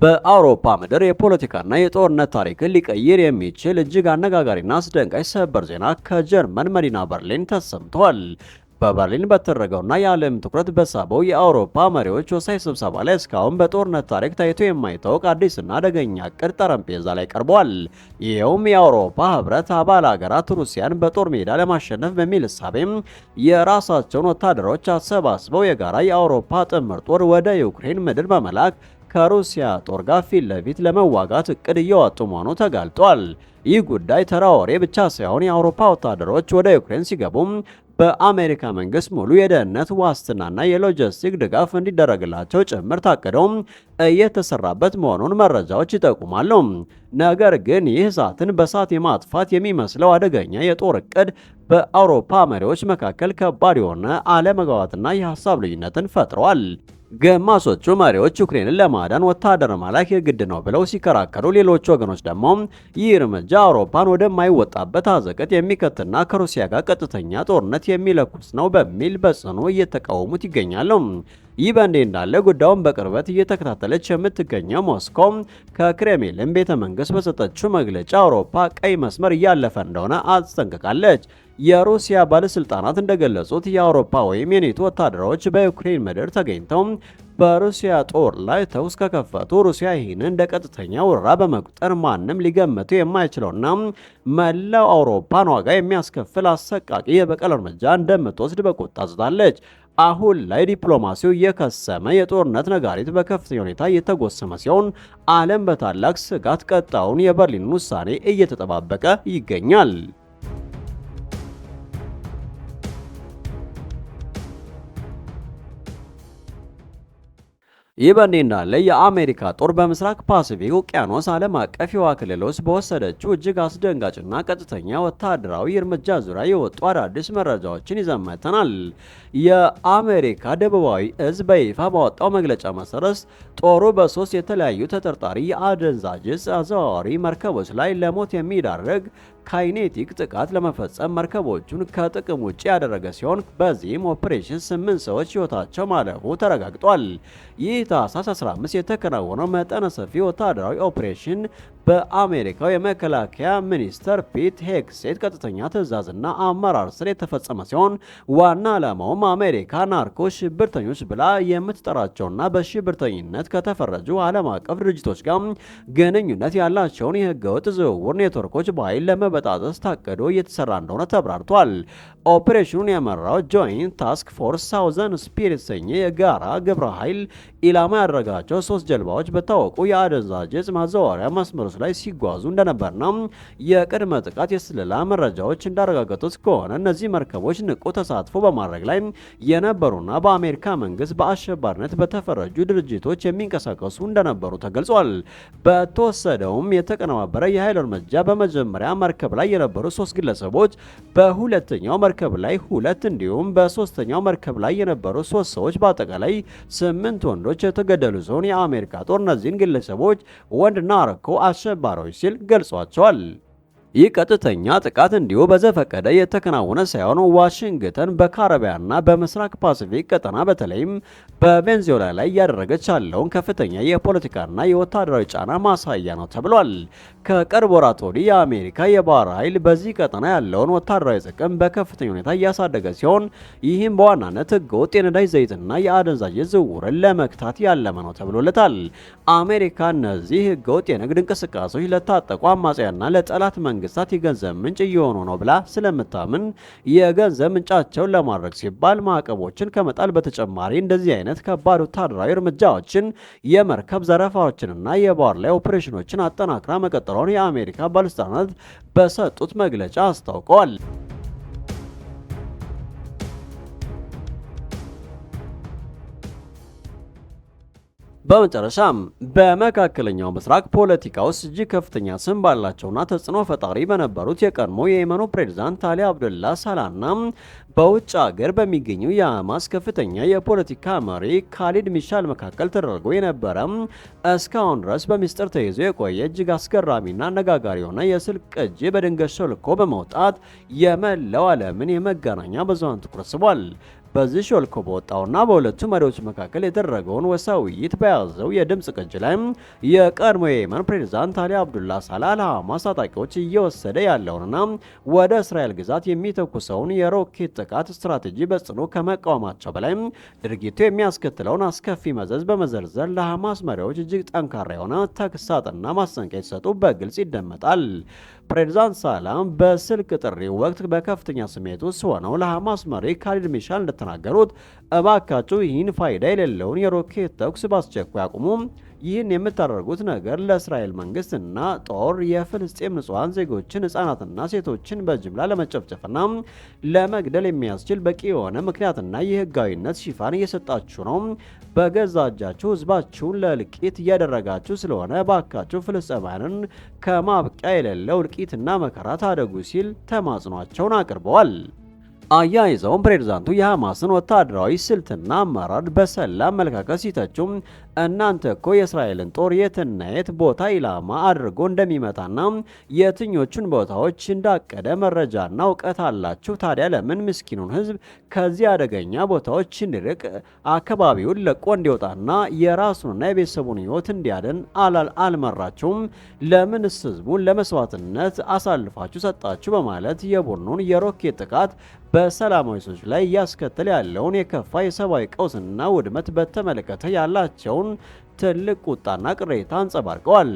በአውሮፓ ምድር የፖለቲካና የጦርነት ታሪክን ሊቀይር የሚችል እጅግ አነጋጋሪና አስደንጋጭ ሰበር ዜና ከጀርመን መዲና በርሊን ተሰምቷል። በበርሊን በተደረገውና የዓለም ትኩረት በሳበው የአውሮፓ መሪዎች ወሳኝ ስብሰባ ላይ እስካሁን በጦርነት ታሪክ ታይቶ የማይታወቅ አዲስና አደገኛ እቅድ ጠረጴዛ ላይ ቀርቧል። ይኸውም የአውሮፓ ህብረት አባል ሀገራት ሩሲያን በጦር ሜዳ ለማሸነፍ በሚል እሳቤም የራሳቸውን ወታደሮች አሰባስበው የጋራ የአውሮፓ ጥምር ጦር ወደ ዩክሬን ምድር በመላክ ከሩሲያ ጦር ጋር ፊት ለፊት ለመዋጋት እቅድ እያወጡ መሆኑ ተጋልጧል። ይህ ጉዳይ ተራ ወሬ ብቻ ሳይሆን የአውሮፓ ወታደሮች ወደ ዩክሬን ሲገቡም በአሜሪካ መንግስት ሙሉ የደህንነት ዋስትናና የሎጂስቲክ ድጋፍ እንዲደረግላቸው ጭምር ታቅደው እየተሰራበት መሆኑን መረጃዎች ይጠቁማሉ። ነገር ግን ይህ እሳትን በእሳት የማጥፋት የሚመስለው አደገኛ የጦር እቅድ በአውሮፓ መሪዎች መካከል ከባድ የሆነ አለመግባባትና የሀሳብ ልዩነትን ፈጥሯል። ግማሾቹ መሪዎች ዩክሬንን ለማዳን ወታደር መላክ የግድ ነው ብለው ሲከራከሩ፣ ሌሎች ወገኖች ደግሞ ይህ እርምጃ አውሮፓን ወደማይወጣበት አዘቅት የሚከትና ከሩሲያ ጋር ቀጥተኛ ጦርነት የሚለኩስ ነው በሚል በጽኑ እየተቃወሙት ይገኛሉ። ይህ በእንዲህ እንዳለ ጉዳዩን በቅርበት እየተከታተለች የምትገኘው ሞስኮ ከክሬምሊን ቤተ መንግስት በሰጠችው መግለጫ አውሮፓ ቀይ መስመር እያለፈ እንደሆነ አስጠንቅቃለች። የሩሲያ ባለስልጣናት እንደገለጹት የአውሮፓ ወይም የኔቶ ወታደሮች በዩክሬን ምድር ተገኝተው በሩሲያ ጦር ላይ ተኩስ ከከፈቱ ሩሲያ ይህንን እንደ ቀጥተኛ ወረራ በመቁጠር ማንም ሊገምተው የማይችለውና መላው አውሮፓን ዋጋ የሚያስከፍል አሰቃቂ የበቀል እርምጃ እንደምትወስድ በቁጣ ዝታለች። አሁን ላይ ዲፕሎማሲው እየከሰመ የጦርነት ነጋሪት በከፍተኛ ሁኔታ እየተጎሰመ ሲሆን ዓለም በታላቅ ስጋት ቀጣዩን የበርሊን ውሳኔ እየተጠባበቀ ይገኛል። ይህ በእንዲህ እንዳለ የአሜሪካ ጦር በምስራቅ ፓሲፊክ ውቅያኖስ ዓለም አቀፍ የውሃ ክልሎች በወሰደችው እጅግ አስደንጋጭና ቀጥተኛ ወታደራዊ እርምጃ ዙሪያ የወጡ አዳዲስ መረጃዎችን ይዘን መጥተናል። የአሜሪካ ደቡባዊ እዝ በይፋ ባወጣው መግለጫ መሰረት ጦሩ በሶስት የተለያዩ ተጠርጣሪ የአደንዛዥ ዕፅ አዘዋዋሪ መርከቦች ላይ ለሞት የሚዳርግ ካይኔቲክ ጥቃት ለመፈጸም መርከቦቹን ከጥቅም ውጭ ያደረገ ሲሆን በዚህም ኦፕሬሽን 8 ሰዎች ሕይወታቸው ማለፉ ተረጋግጧል። ይህ ታህሳስ 15 የተከናወነው መጠነ ሰፊ ወታደራዊ ኦፕሬሽን በአሜሪካው የመከላከያ ሚኒስተር ፒት ሄግሴት ቀጥተኛ ትዕዛዝና አመራር ስር የተፈጸመ ሲሆን ዋና ዓላማውም አሜሪካ ናርኮ ሽብርተኞች ብላ የምትጠራቸውና በሽብርተኝነት ከተፈረጁ ዓለም አቀፍ ድርጅቶች ጋር ግንኙነት ያላቸውን የህገወጥ ዝውውር ኔትወርኮች በኃይል ለመበጣጠስ ታቅዶ እየተሰራ እንደሆነ ተብራርቷል። ኦፕሬሽኑን የመራው ጆይንት ታስክ ፎርስ ሳውዘርን ስፒሪት የተሰኘ የጋራ ግብረ ኃይል ኢላማ ያደረጋቸው 3 ጀልባዎች በታወቁ የአደንዛዥ ዕፅ ማዘዋወሪያ መስመሮች ላይ ሲጓዙ እንደነበርና የቅድመ ጥቃት የስለላ መረጃዎች እንዳረጋገጡት ከሆነ እነዚህ መርከቦች ንቁ ተሳትፎ በማድረግ ላይ የነበሩና በአሜሪካ መንግስት በአሸባሪነት በተፈረጁ ድርጅቶች የሚንቀሳቀሱ እንደነበሩ ተገልጿል። በተወሰደውም የተቀነባበረ የኃይል እርምጃ በመጀመሪያ መርከብ ላይ የነበሩ 3 ግለሰቦች፣ በሁለተኛው መርከብ ላይ 2 እንዲሁም በሶስተኛው መርከብ ላይ የነበሩ 3 ሰዎች በአጠቃላይ 8 ወንዶች የተገደሉ ሲሆን የአሜሪካ ጦር እነዚህን ግለሰቦች ወንድና አረኮ አሸባሪዎች ሲል ገልጿቸዋል። ይህ ቀጥተኛ ጥቃት እንዲሁ በዘፈቀደ የተከናወነ ሳይሆን ዋሽንግተን በካሪቢያንና በምስራቅ ፓሲፊክ ቀጠና በተለይም በቬንዙዌላ ላይ እያደረገች ያለውን ከፍተኛ የፖለቲካና የወታደራዊ ጫና ማሳያ ነው ተብሏል። ከቅርብ ወራት ወዲህ የአሜሪካ የባህር ኃይል በዚህ ቀጠና ያለውን ወታደራዊ ጥቅም በከፍተኛ ሁኔታ እያሳደገ ሲሆን ይህም በዋናነት ህገወጥ የነዳጅ ዘይትና የአደንዛዥ ዝውውርን ለመክታት ያለመ ነው ተብሎለታል። አሜሪካ እነዚህ ህገወጥ የንግድ እንቅስቃሴዎች ለታጠቁ አማጽያና ለጠላት መንግስታት የገንዘብ ምንጭ እየሆኑ ነው ብላ ስለምታምን የገንዘብ ምንጫቸውን ለማድረግ ሲባል ማዕቀቦችን ከመጣል በተጨማሪ እንደዚህ አይነት ከባድ ወታደራዊ እርምጃዎችን፣ የመርከብ ዘረፋዎችንና የባህር ላይ ኦፕሬሽኖችን አጠናክራ መቀጠሏን የአሜሪካ ባለስልጣናት በሰጡት መግለጫ አስታውቀዋል። በመጨረሻም በመካከለኛው ምስራቅ ፖለቲካ ውስጥ እጅግ ከፍተኛ ስም ባላቸውና ተጽዕኖ ፈጣሪ በነበሩት የቀድሞ የየመኑ ፕሬዝዳንት አሊ አብደላ ሳላና በውጭ ሀገር በሚገኙ የሐማስ ከፍተኛ የፖለቲካ መሪ ካሊድ ሚሻል መካከል ተደርጎ የነበረ እስካሁን ድረስ በሚስጥር ተይዞ የቆየ እጅግ አስገራሚና አነጋጋሪ የሆነ የስልክ ቅጂ በድንገት ሾልኮ በመውጣት የመላው ዓለምን የመገናኛ ብዙሃን ትኩረት ስቧል። በዚህ ሾልኮ በወጣውና በሁለቱ መሪዎች መካከል የተደረገውን ወሳኝ ውይይት በያዘው የድምጽ ቅጅ ላይ የቀድሞ የየመን ፕሬዝዳንት አሊ አብዱላ ሳላህ ለሐማስ ታጣቂዎች እየወሰደ ያለውንና ወደ እስራኤል ግዛት የሚተኩሰውን የሮኬት ጥቃት ስትራቴጂ በጽኑ ከመቃወማቸው በላይ ድርጊቱ የሚያስከትለውን አስከፊ መዘዝ በመዘርዘር ለሐማስ መሪዎች እጅግ ጠንካራ የሆነ ተግሳጽና ማስጠንቀቂያ ሲሰጡ በግልጽ ይደመጣል። ፕሬዝዳንት ሳላህ በስልክ ጥሪው ወቅት በከፍተኛ ስሜት ውስጥ ሆነው ለሐማስ መሪ ካሊድ ሚሻል እንደተናገሩት እባካችሁ ይህን ፋይዳ የሌለውን የሮኬት ተኩስ በአስቸኳይ አቁሙ። ይህን የምታደርጉት ነገር ለእስራኤል መንግስትና ጦር የፍልስጤም ንጹሐን ዜጎችን ህጻናትና ሴቶችን በጅምላ ለመጨፍጨፍና ለመግደል የሚያስችል በቂ የሆነ ምክንያትና የህጋዊነት ሽፋን እየሰጣችሁ ነው። በገዛ እጃችሁ ህዝባችሁን ለእልቂት እያደረጋችሁ ስለሆነ እባካችሁ ፍልስጤማውያንን ከማብቂያ የሌለው እልቂትና መከራ ታደጉ ሲል ተማጽኗቸውን አቅርበዋል። አያይዘውም ፕሬዝዳንቱ የሐማስን ወታደራዊ ስልትና አመራር በሰላ አመለካከት ሲተቹም እናንተ እኮ የእስራኤልን ጦር የትና የት ቦታ ኢላማ አድርጎ እንደሚመታና የትኞቹን ቦታዎች እንዳቀደ መረጃና እውቀት አላችሁ። ታዲያ ለምን ምስኪኑን ህዝብ ከዚህ አደገኛ ቦታዎች እንዲርቅ አካባቢውን ለቆ እንዲወጣና የራሱንና የቤተሰቡን ህይወት እንዲያድን አልመራችሁም? ለምንስ ህዝቡን ለመስዋዕትነት አሳልፋችሁ ሰጣችሁ? በማለት የቡድኑን የሮኬት ጥቃት በሰላማዊ ሰዎች ላይ እያስከተለ ያለውን የከፋ የሰብአዊ ቀውስና ውድመት በተመለከተ ያላቸውን ትልቅ ቁጣና ቅሬታ አንጸባርቀዋል።